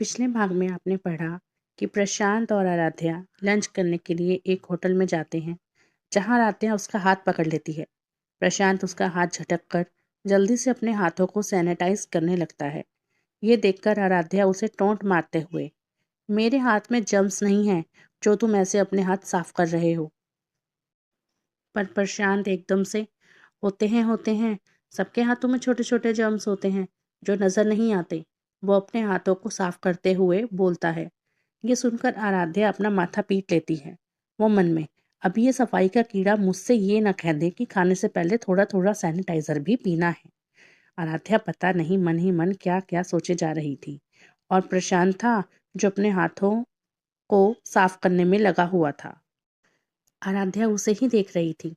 पिछले भाग में आपने पढ़ा कि प्रशांत और आराध्या लंच करने के लिए एक होटल में जाते हैं, जहां आराध्या उसका हाथ पकड़ लेती है। प्रशांत उसका हाथ झटक कर जल्दी से अपने हाथों को सैनिटाइज करने लगता है। ये देखकर आराध्या उसे टोंट मारते हुए, मेरे हाथ में जर्म्स नहीं है जो तुम ऐसे अपने हाथ साफ कर रहे हो। पर प्रशांत एकदम से, होते हैं, सबके हाथों में छोटे छोटे जर्म्स होते हैं जो नजर नहीं आते। वो अपने हाथों को साफ करते हुए बोलता है। ये सुनकर आराध्या अपना माथा पीट लेती है। वो मन में, अभी ये सफाई का कीड़ा मुझसे ये ना कह दे कि खाने से पहले थोड़ा थोड़ा सैनिटाइजर भी पीना है। आराध्या पता नहीं मन ही मन क्या क्या सोचे जा रही थी। और प्रशांत था जो अपने हाथों को साफ करने में लगा हुआ था। आराध्या उसे ही देख रही थी।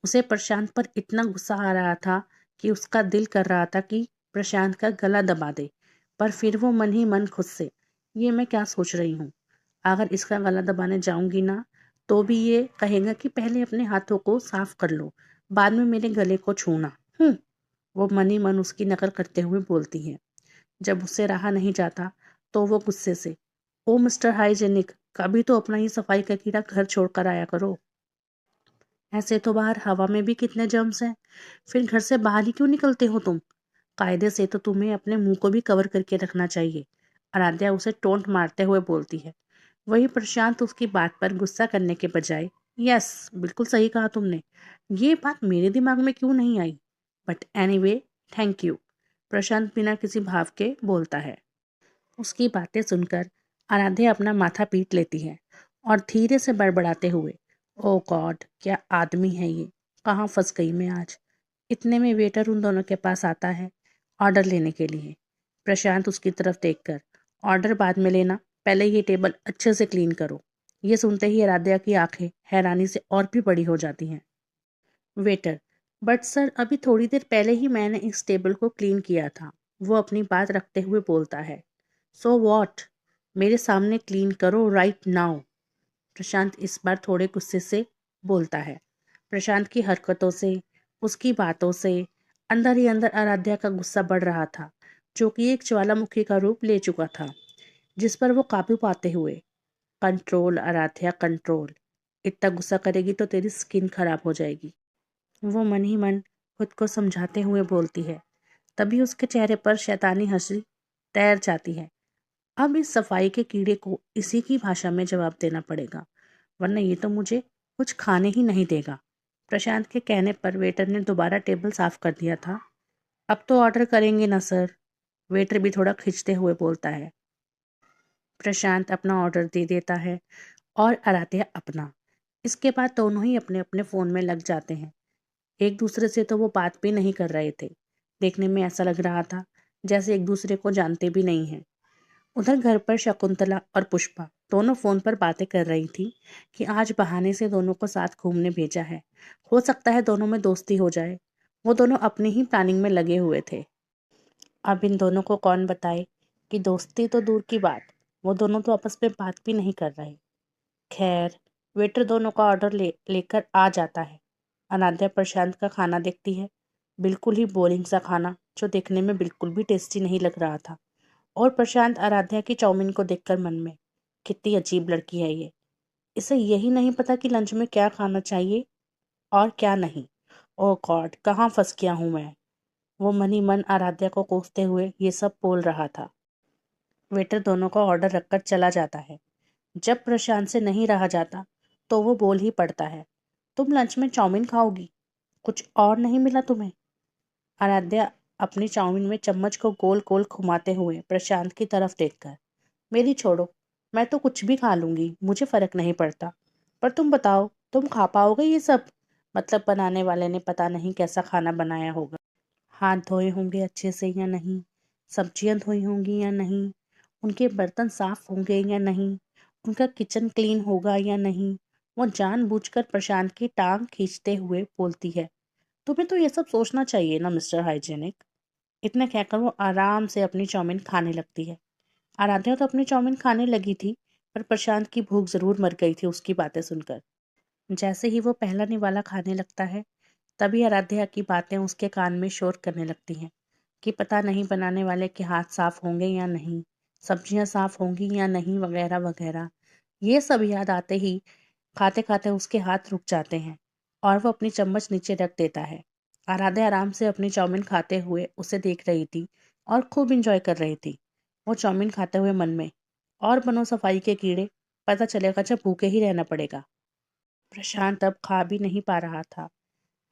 उसे प्रशांत पर इतना गुस्सा आ रहा था कि उसका दिल कर रहा था कि प्रशांत का गला दबा दे। पर फिर वो मन ही मन खुद से, ये मैं क्या सोच रही हूँ, अगर इसका गला दबाने जाऊंगी ना तो भी ये कहेगा कि पहले अपने हाथों को साफ कर लो, बाद में मेरे गले को छूना। वो मन ही मन उसकी नकल करते हुए बोलती है। जब उससे रहा नहीं जाता तो वो गुस्से से, ओ मिस्टर हाइजेनिक, कभी तो अपना ही सफाई का कीड़ा घर छोड़ कर आया करो। ऐसे तो बाहर हवा में भी कितने जर्म्स हैं, फिर घर से बाहर ही क्यों निकलते हो तुम? कायदे से तो तुम्हें अपने मुंह को भी कवर करके रखना चाहिए। आराध्या उसे टोंट मारते हुए बोलती है। वही प्रशांत उसकी बात पर गुस्सा करने के बजाय, यस, बिल्कुल सही कहा तुमने, ये बात मेरे दिमाग में क्यों नहीं आई, बट एनीवे, थैंक यू, प्रशांत बिना किसी भाव के बोलता है। उसकी बातें सुनकर आराध्या अपना माथा पीट लेती है और धीरे से बड़बड़ाते हुए, ओ गॉड, क्या आदमी है ये, कहाँ फंस गई मैं आज। इतने में वेटर उन दोनों के पास आता है ऑर्डर लेने के लिए। प्रशांत उसकी तरफ देखकर, ऑर्डर बाद में लेना, पहले ये टेबल अच्छे से क्लीन करो। ये सुनते ही आराध्या की आंखें हैरानी से और भी बड़ी हो जाती हैं। वेटर, बट सर, अभी थोड़ी देर पहले ही मैंने इस टेबल को क्लीन किया था। वो अपनी बात रखते हुए बोलता है। सो वॉट, मेरे सामने क्लीन करो राइट नाउ। प्रशांत इस बार थोड़े गुस्से से बोलता है। प्रशांत की हरकतों से, उसकी बातों से अंदर ही अंदर आराध्या का गुस्सा बढ़ रहा था, जो कि एक ज्वालामुखी का रूप ले चुका था, जिस पर वो काबू पाते हुए, कंट्रोल आराध्या कंट्रोल, इतना गुस्सा करेगी तो तेरी स्किन खराब हो जाएगी, वो मन ही मन खुद को समझाते हुए बोलती है। तभी उसके चेहरे पर शैतानी हंसी तैर जाती है। अब इस सफाई के कीड़े को इसी की भाषा में जवाब देना पड़ेगा, वरना ये तो मुझे कुछ खाने ही नहीं देगा। प्रशांत के कहने पर वेटर ने दोबारा टेबल साफ कर दिया था। अब तो ऑर्डर करेंगे ना सर, वेटर भी थोड़ा खिंचते हुए बोलता है। प्रशांत अपना ऑर्डर दे देता है और आराध्या अपना। इसके बाद दोनों ही अपने अपने फ़ोन में लग जाते हैं। एक दूसरे से तो वो बात भी नहीं कर रहे थे। देखने में ऐसा लग रहा था जैसे एक दूसरे को जानते भी नहीं हैं। उधर घर पर शकुंतला और पुष्पा दोनों फोन पर बातें कर रही थी कि आज बहाने से दोनों को साथ घूमने भेजा है, हो सकता है दोनों में दोस्ती हो जाए। वो दोनों अपनी ही प्लानिंग में लगे हुए थे। अब इन दोनों को कौन बताए कि दोस्ती तो दूर की बात, वो दोनों तो आपस में बात भी नहीं कर रहे। खैर, वेटर दोनों का ऑर्डर लेकर आ जाता है। अनाध्या प्रशांत का खाना देखती है। बिल्कुल ही बोरिंग सा खाना, जो देखने में बिल्कुल भी टेस्टी नहीं लग रहा था। और प्रशांत आराध्या की चाउमीन को देखकर मन में, कितनी अजीब लड़की है ये, इसे यही नहीं पता कि लंच में क्या खाना चाहिए और क्या नहीं। ओह गॉड, कहाँ फंस गया हूँ मैं। वो मन ही मन आराध्या को कोसते हुए ये सब बोल रहा था। वेटर दोनों का ऑर्डर रखकर चला जाता है। जब प्रशांत से नहीं रहा जाता तो वो बोल ही पड़ता है, तुम लंच में चाउमीन खाओगी, कुछ और नहीं मिला तुम्हें? आराध्या अपनी चाउमीन में चम्मच को गोल गोल घुमाते हुए प्रशांत की तरफ देखकर, मेरी छोड़ो, मैं तो कुछ भी खा लूंगी, मुझे फर्क नहीं पड़ता, पर तुम बताओ, तुम खा पाओगे ये सब? मतलब बनाने वाले ने पता नहीं कैसा खाना बनाया होगा, हाथ धोए होंगे अच्छे से या नहीं, सब्जियां धोई होंगी या नहीं, उनके बर्तन साफ होंगे या नहीं, उनका किचन क्लीन होगा या नहीं। वो जानबूझकर प्रशांत की टांग खींचते हुए बोलती है, तुम्हें तो ये सब सोचना चाहिए ना मिस्टर हाइजेनिक। इतना कहकर वो आराम से अपनी चाउमीन खाने लगती है। आराध्या तो अपनी चाउमीन खाने लगी थी, पर प्रशांत की भूख जरूर मर गई थी उसकी बातें सुनकर। जैसे ही वो पहला निवाला खाने लगता है, तभी आराध्या की बातें उसके कान में शोर करने लगती हैं कि पता नहीं बनाने वाले के हाथ साफ होंगे या नहीं, सब्जियां साफ होंगी या नहीं, वगैरह वगैरह। ये सब याद आते ही खाते खाते उसके हाथ रुक जाते हैं और वो अपनी चम्मच नीचे रख देता है। आराध्या आराम से अपनी चाउमीन खाते हुए उसे देख रही थी और खूब इंजॉय कर रही थी। वो चाउमीन खाते हुए मन में, और बनो सफाई के कीड़े, पता चलेगा जब भूखे ही रहना पड़ेगा। प्रशांत अब खा भी नहीं पा रहा था।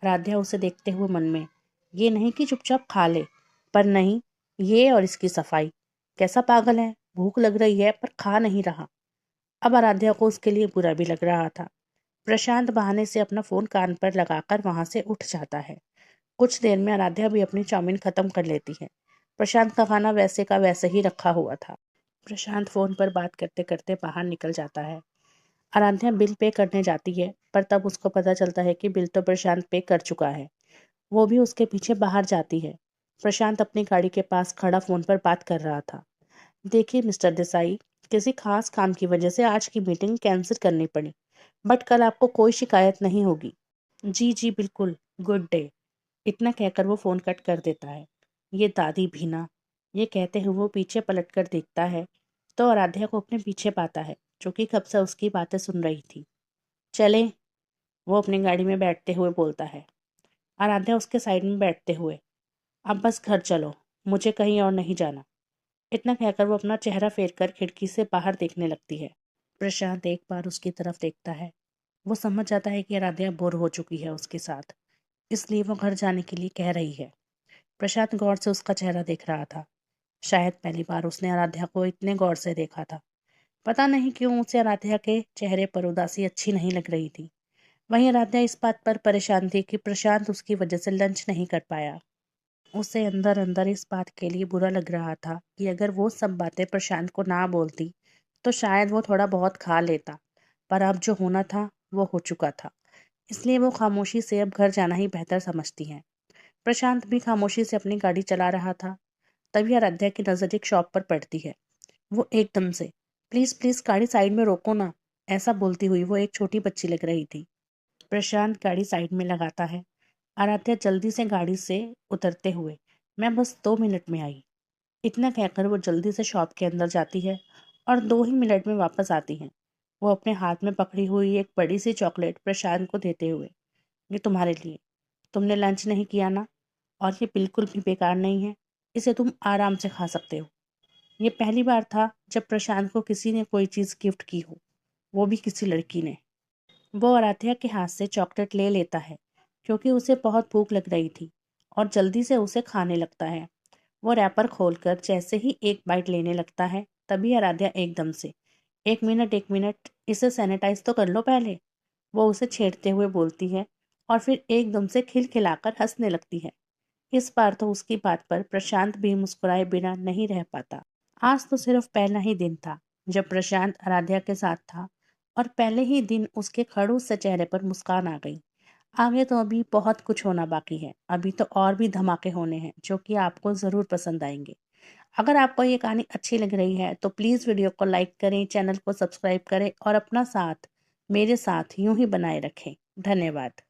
राध्या उसे देखते हुए मन में, ये नहीं कि चुपचाप खा ले, पर नहीं, ये और इसकी सफाई, कैसा पागल है, भूख लग रही है पर खा नहीं रहा। अब आराध्या को उसके लिए बुरा भी लग रहा था। प्रशांत बहाने से अपना फोन कान पर लगाकर वहां से उठ जाता है। कुछ देर में आराध्या भी अपनी चाउमीन खत्म कर लेती है। प्रशांत का खाना वैसे का वैसे ही रखा हुआ था। प्रशांत फोन पर बात करते करते बाहर निकल जाता है। आराध्या बिल पे करने जाती है, पर तब उसको पता चलता है कि बिल तो प्रशांत पे कर चुका है। वो भी उसके पीछे बाहर जाती है। प्रशांत अपनी गाड़ी के पास खड़ा फोन पर बात कर रहा था। देखिए मिस्टर देसाई, किसी खास काम की वजह से आज की मीटिंग कैंसिल करनी पड़ी, बट कल आपको कोई शिकायत नहीं होगी। जी जी बिल्कुल, गुड डे। इतना कहकर वो फोन कट कर देता है। ये दादी भी ना, ये कहते हुए वो पीछे पलट कर देखता है तो आराध्या को अपने पीछे पाता है, जो कि कब से उसकी बातें सुन रही थी। चले, वो अपनी गाड़ी में बैठते हुए बोलता है। आराध्या उसके साइड में बैठते हुए, अब बस घर चलो, मुझे कहीं और नहीं जाना। इतना कहकर वो अपना चेहरा फेर कर खिड़की से बाहर देखने लगती है। प्रशांत एक बार उसकी तरफ देखता है। वो समझ जाता है कि आराध्या बोर हो चुकी है उसके साथ, इसलिए वो घर जाने के लिए कह रही है। प्रशांत गौर से उसका चेहरा देख रहा था। शायद पहली बार उसने आराध्या को इतने गौर से देखा था। पता नहीं क्यों उसे आराध्या के चेहरे पर उदासी अच्छी नहीं लग रही थी। वहीं आराध्या इस बात पर परेशान थी कि प्रशांत उसकी वजह से लंच नहीं कर पाया। उसे अंदर अंदर इस बात के लिए बुरा लग रहा था कि अगर वो सब बातें प्रशांत को ना बोलती तो शायद वो थोड़ा बहुत खा लेता, पर अब जो होना था वो हो चुका था। इसलिए वो खामोशी से अब घर जाना ही बेहतर समझती है। प्रशांत भी खामोशी से अपनी गाड़ी चला रहा था। तभी आराध्या की नजर एक शॉप पर पड़ती है। वो एकदम से, प्लीज प्लीज गाड़ी साइड में रोको ना, ऐसा बोलती हुई वो एक छोटी बच्ची लग रही थी। प्रशांत गाड़ी साइड में लगाता है। आराध्या जल्दी से गाड़ी से उतरते हुए, मैं बस 2 मिनट में आई, इतना कहकर वो जल्दी से शॉप के अंदर जाती है और 2 ही मिनट में वापस आती है। वो अपने हाथ में पकड़ी हुई एक बड़ी सी चॉकलेट प्रशांत को देते हुए, ये तुम्हारे लिए, तुमने लंच नहीं किया ना, और ये बिल्कुल भी बेकार नहीं है, इसे तुम आराम से खा सकते हो। ये पहली बार था जब प्रशांत को किसी ने कोई चीज़ गिफ्ट की हो, वो भी किसी लड़की ने। वो आराध्या के हाथ से चॉकलेट ले लेता है क्योंकि उसे बहुत भूख लग रही थी, और जल्दी से उसे खाने लगता है। वो रैपर खोलकर जैसे ही एक बाइट लेने लगता है, तभी आराध्या एकदम से, एक मिनट, इसे सैनिटाइज तो कर लो पहले, वो उसे छेड़ते हुए बोलती है, और फिर एकदम से खिलखिलाकर हंसने लगती है। इस बार तो उसकी बात पर प्रशांत भी मुस्कुराए बिना नहीं रह पाता। आज तो सिर्फ पहला ही दिन था जब प्रशांत आराध्या के साथ था, और पहले ही दिन उसके खड़ूस से चेहरे पर मुस्कान आ गई। आगे तो अभी बहुत कुछ होना बाकी है। अभी तो और भी धमाके होने हैं जो कि आपको ज़रूर पसंद आएंगे। अगर आपको ये कहानी अच्छी लग रही है तो प्लीज़ वीडियो को लाइक करें, चैनल को सब्सक्राइब करें और अपना साथ मेरे साथ यूं ही बनाए रखें। धन्यवाद।